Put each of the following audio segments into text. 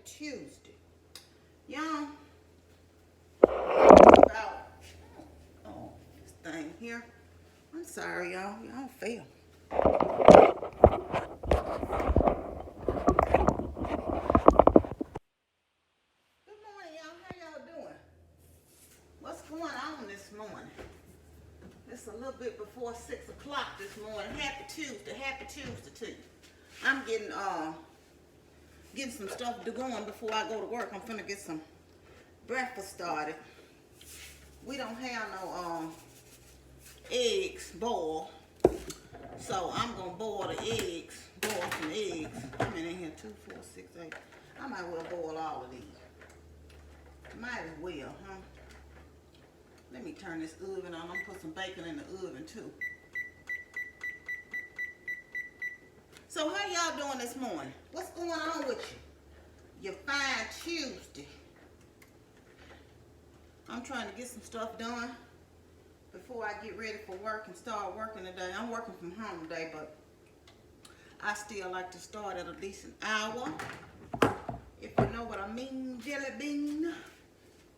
Tuesday. Y'all, about this thing here. I'm sorry, y'all. Y'all fail. Good morning, y'all. How y'all doing? What's going on this morning? It's a little bit before 6 o'clock this morning. Happy Tuesday. Happy Tuesday to you. I'm getting some stuff to going before I go to work. I'm finna get some breakfast started. We don't have no eggs boiled, so I'm gonna boil the eggs. Boil some eggs. How many in here? 2, 4, 6, 8. I might well boil all of these. Might as well, huh? Let me turn this oven on. I'm gonna put some bacon in the oven too. So how y'all doing this morning? What's going on with you? Your fine Tuesday. I'm trying to get some stuff done before I get ready for work and start working today. I'm working from home today, but I still like to start at a decent hour. If you know what I mean, jelly bean.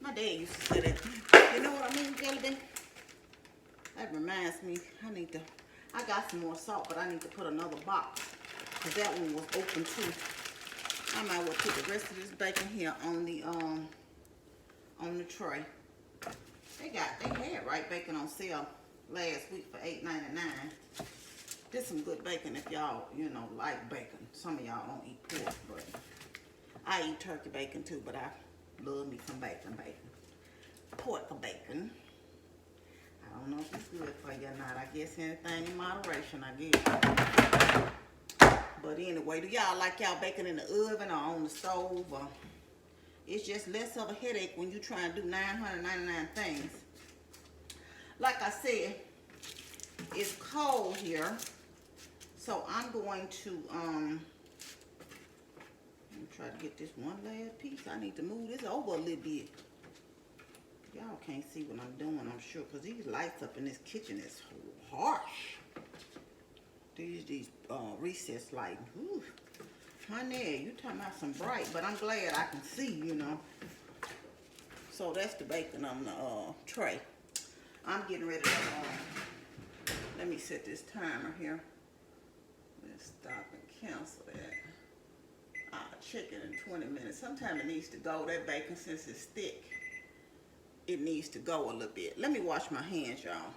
My dad used to say that. You know what I mean, jelly bean? That reminds me, I got some more salt, but I need to put another box, because that one was open too. I might well put the rest of this bacon here on the tray. They had right bacon on sale last week for $8.99. This some good bacon if y'all, like bacon. Some of y'all don't eat pork, but I eat turkey bacon too, but I love me some bacon. Pork bacon. I don't know if it's good for you or not. I guess anything in moderation, I guess. But anyway, do y'all like y'all bacon in the oven or on the stove? Or it's just less of a headache when you try and do 999 things. Like I said, it's cold here. So I'm going to try to get this one last piece. I need to move this over a little bit. Y'all can't see what I'm doing, I'm sure, because these lights up in this kitchen is harsh. These recessed lights. Ooh, honey, you talking about some bright, but I'm glad I can see, So that's the bacon on the tray. I'm getting ready to, let me set this timer here. Let's stop and cancel that. I'll check it in 20 minutes. Sometimes it needs to go, that bacon, since it's thick, it needs to go a little bit. Let me wash my hands, y'all.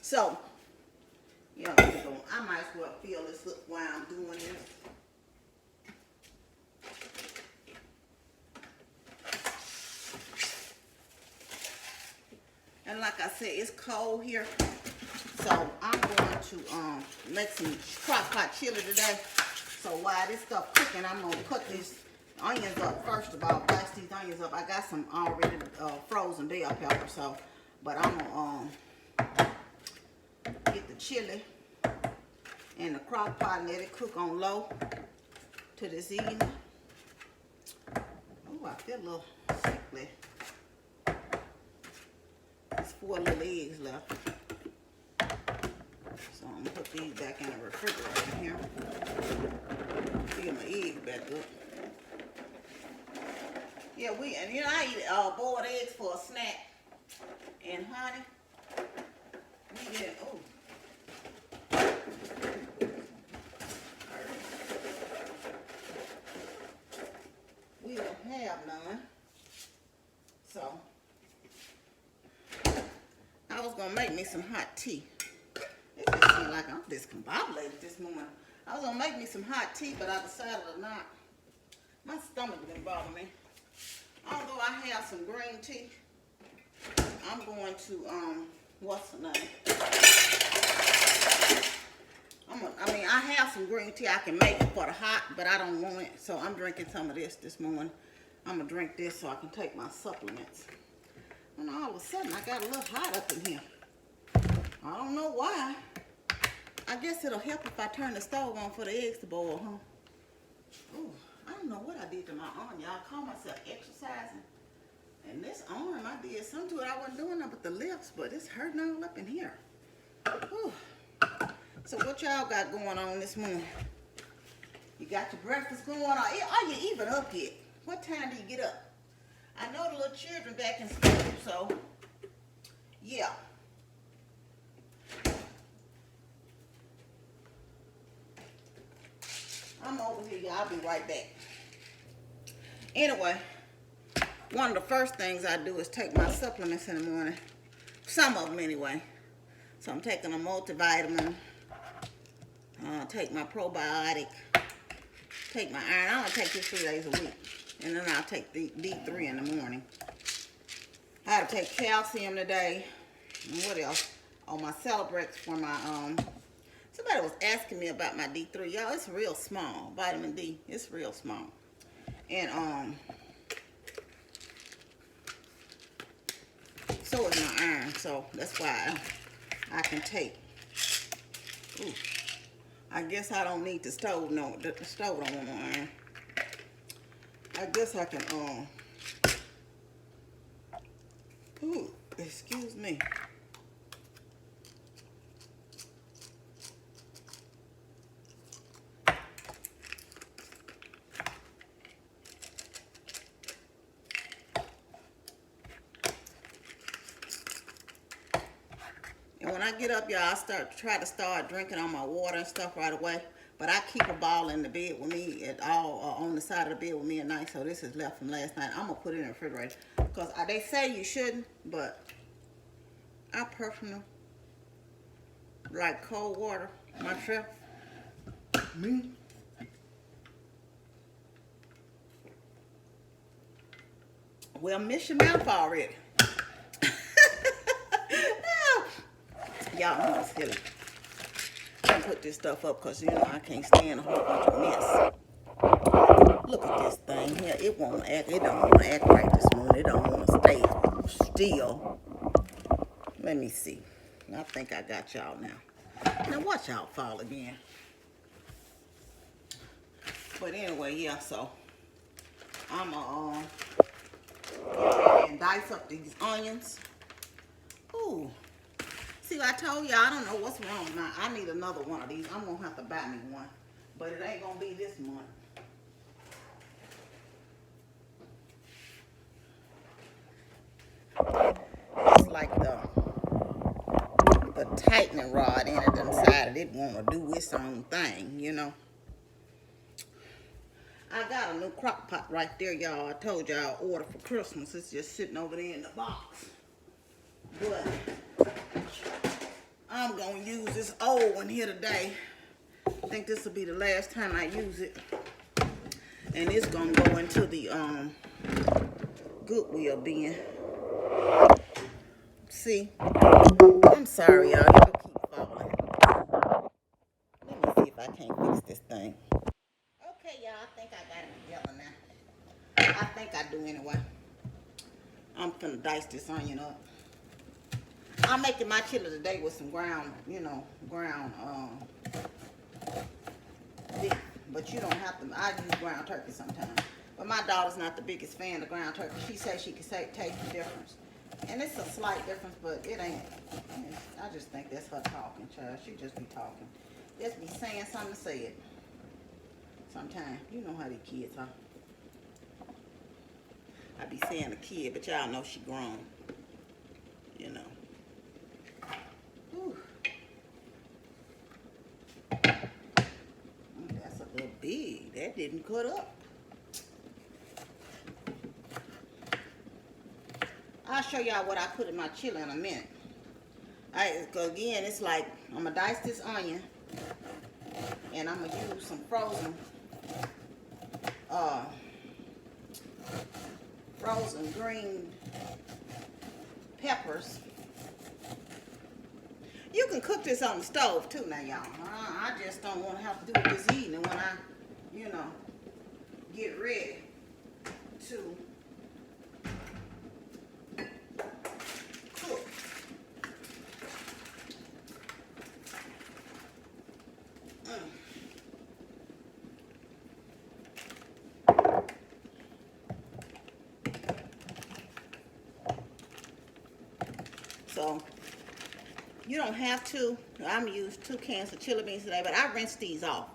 So, I might as well feel this look while I'm doing this. And like I said, it's cold here. So I'm going to make some crockpot chili today. So while this stuff cooking, I'm gonna cut these onions up first of all. Dice these onions up. I got some already frozen bell pepper. So, but I'm gonna get the chili in the crock pot and let it cook on low to this evening. Oh, I feel a little sickly. There's 4 little eggs left. So I'm gonna put these back in the refrigerator here. Fill my eggs back up. Yeah, I eat boiled eggs for a snack. And honey, we get we don't have none. So I was gonna make me some hot tea. It just seems like I'm discombobulated this morning. I was gonna make me some hot tea, but I decided to not. My stomach been bothering me. Although I have some green tea, I'm going to what's the name? I have some green tea I can make for the hot, but I don't want it, so I'm drinking some of this morning. I'm gonna drink this so I can take my supplements. And all of a sudden, I got a little hot up in here. I don't know why. I guess it'll help if I turn the stove on for the eggs to boil, huh? Ooh, I don't know what I did to my arm, y'all. I call myself exercising. And this arm, I I did some to it. I wasn't doing nothing but the lips, but it's hurting all up in here. Whew. So what y'all got going on this morning? You got your breakfast going on? Are you even up yet? What time do you get up? I know the little children back in school, so yeah. I'm over here, y'all. I'll be right back. Anyway, one of the first things I do is take my supplements in the morning. Some of them anyway. So I'm taking a multivitamin, take my probiotic, take my iron. I only take this 3 days a week. And then I'll take the D3 in the morning. I had to take calcium today. And what else? Oh, my Celebrex for my, somebody was asking me about my D3. Y'all, it's real small. Vitamin D, it's real small. And, so is my iron. So that's why I can take. Ooh. I guess I don't need the stove. No, the stove don't want no iron. I guess I can, ooh, excuse me. And when I get up, y'all, I try to start drinking all my water and stuff right away. But I keep a bottle in the bed with me on the side of the bed with me at night. So this is left from last night. I'm going to put it in the refrigerator. Because they say you shouldn't, but I personally like cold water myself. Me. Well, miss your mouth already. Y'all, I'm just kidding. I'm put this stuff up because, you know, I can't stand a whole bunch of mess. Look at this thing here. It don't want to act right this morning. It don't want to stay still. Let me see. I think I got y'all now. Now watch y'all fall again. But anyway, yeah, so I'm going to dice up these onions. Ooh. See, I told y'all, I don't know what's wrong with mine. I need another one of these. I'm going to have to buy me one. But it ain't going to be this month. It's like the tightening rod in it decided it want to do its own thing, you know. I got a new crock pot right there, y'all. I told y'all I ordered for Christmas. It's just sitting over there in the box. But I'm going to use this old one here today. I think this will be the last time I use it. And it's going to go into the Goodwill bin. See? I'm sorry, y'all. Y'all keep falling. Let me see if I can't fix this thing. Okay, y'all. I think I got it together now. I think I do anyway. I'm finna dice this onion up. I'm making my chili today with some ground beef. But you don't have to. I use ground turkey sometimes. But my daughter's not the biggest fan of ground turkey. She says she can taste the difference. And it's a slight difference, but it ain't. I just think that's her talking, child. She just be talking. Just be saying something to say it. Sometimes. You know how these kids are. I be saying a kid, but y'all know she grown. You know. Whew. That's a little big. That didn't cut up. I'll show y'all what I put in my chili in a minute. Again, it's like, I'm going to dice this onion. And I'm going to use some frozen green peppers. You can cook this on the stove too now, y'all. I just don't want to have to do it this evening when I, you know, get ready to cook. So you don't have to. I'm used 2 cans of chili beans today, but I rinse these off.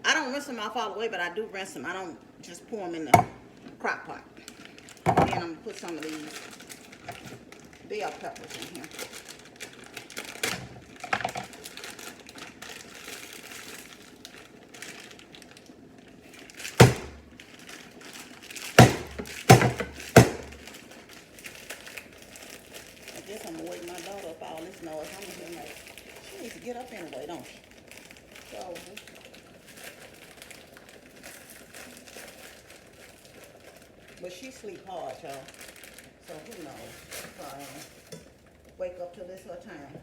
I don't rinse them off all the way, but I do rinse them. I don't just pour them in the crock pot. Then I'm going to put some of these bell peppers in here. I guess I'm going to wake my daughter up all this noise. I'm going to hear like, she needs to get up anyway, don't she? So, but she sleep hard, y'all. So who knows? Probably wake up till this her time.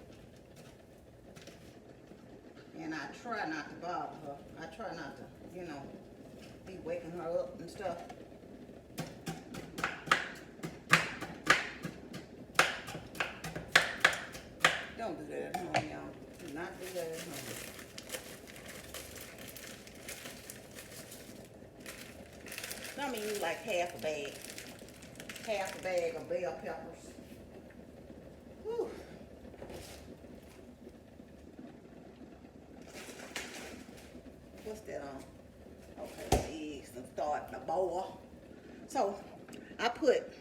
And I try not to bother her. I try not to, you know, be waking her up and stuff. Don't do that at home, y'all. Do not do that at home. Some of you like half a bag of bell peppers. Whew. What's that on? Okay, the eggs are starting to boil. So I put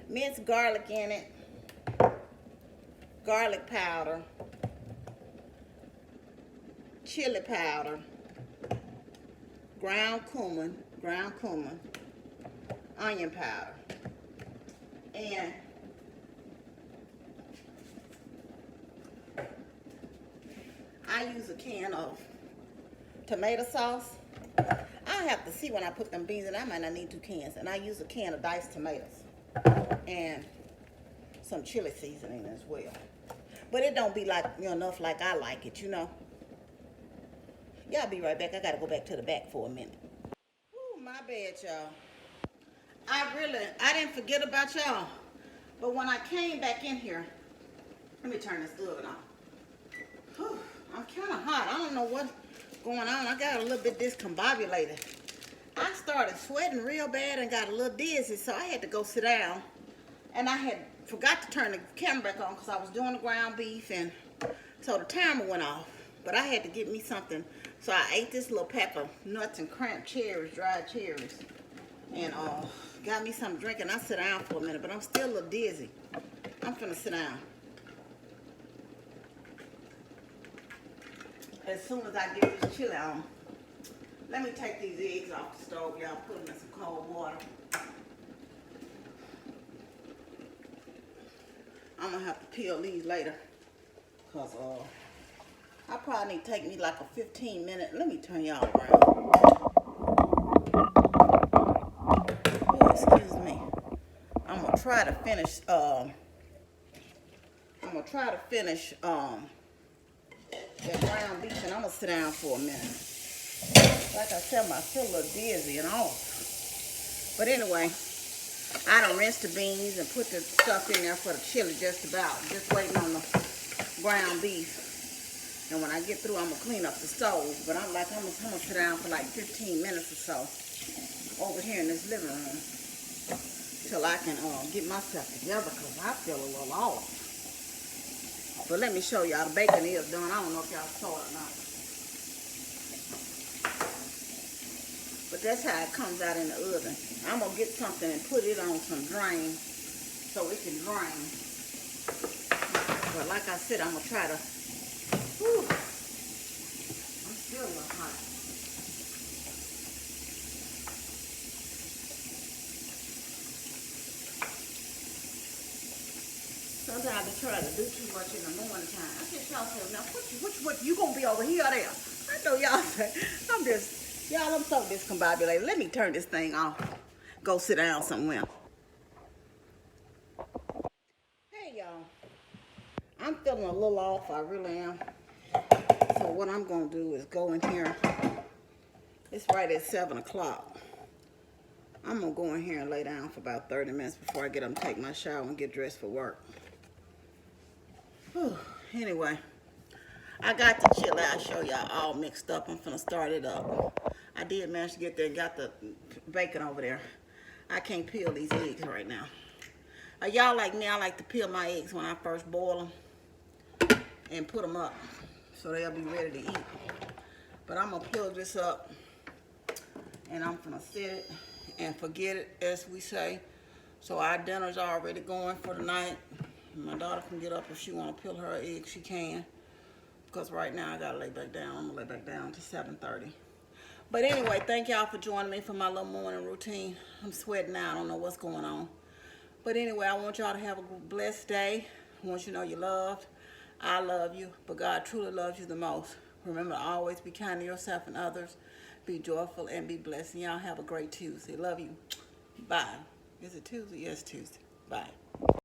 minced garlic in it, garlic powder, chili powder, ground cumin, onion powder, and I use a can of tomato sauce. I have to see when I put them beans in. I might not need 2 cans. And I use a can of diced tomatoes and some chili seasoning as well. But it don't be like, you know, enough like I like it, you know. Yeah, I'll be right back. I gotta go back to the back for a minute. Ooh, my bad, y'all. I didn't forget about y'all. But when I came back in here, let me turn this oven off. Whew, I'm kind of hot. I don't know what's going on. I got a little bit discombobulated. I started sweating real bad and got a little dizzy, so I had to go sit down. And I had forgot to turn the camera back on because I was doing the ground beef, and so the timer went off. But I had to get me something. So I ate this little pack of nuts and cracked cherries, dried cherries. And got me some drink, and I sit down for a minute, but I'm still a little dizzy. I'm finna sit down. As soon as I get this chili on, let me take these eggs off the stove, y'all, put them in some cold water. I'm gonna have to peel these later, cause I probably need to take me like a 15-minute. Let me turn y'all around. Oh, excuse me. I'm gonna try to finish. That ground beef, and I'm gonna sit down for a minute. Like I said, I feel a little dizzy and off. But anyway, I done rinsed the beans and put the stuff in there for the chili just about. Just waiting on the ground beef. And when I get through, I'm gonna clean up the stove. But I'm gonna sit down for like 15 minutes or so over here in this living room till I can get myself together, because I feel a little off. But let me show y'all, the bacon is done. I don't know if y'all saw it or not. But that's how it comes out in the oven. I'm going to get something and put it on some drain so it can drain. But like I said, I'm going to try to... Whew, I'm still a little hot. Sometimes I try to do too much in the morning time. I just y'all say, now what you gonna be over here or there? I know y'all say, I'm so discombobulated. Let me turn this thing off. Go sit down somewhere. Hey y'all. I'm feeling a little off, I really am. So what I'm gonna do is go in here. It's right at 7 o'clock. I'm gonna go in here and lay down for about 30 minutes before I get up and take my shower and get dressed for work. Whew. Anyway, I got the chili. I'll show y'all all mixed up. I'm finna start it up. I did manage to get there and got the bacon over there. I can't peel these eggs right now. Y'all like me, I like to peel my eggs when I first boil them and put them up so they'll be ready to eat. But I'm gonna plug this up and I'm gonna set it and forget it, as we say. So our dinner's already going for the night. My daughter can get up if she wanna peel her eggs, she can. Because right now I gotta lay back down. I'm gonna lay back down to 7:30. But anyway, thank y'all for joining me for my little morning routine. I'm sweating now, I don't know what's going on. But anyway, I want y'all to have a blessed day. I want you to know you're loved. I love you, but God truly loves you the most. Remember to always be kind to yourself and others. Be joyful and be blessed. And y'all have a great Tuesday. Love you. Bye. Is it Tuesday? Yes, Tuesday. Bye.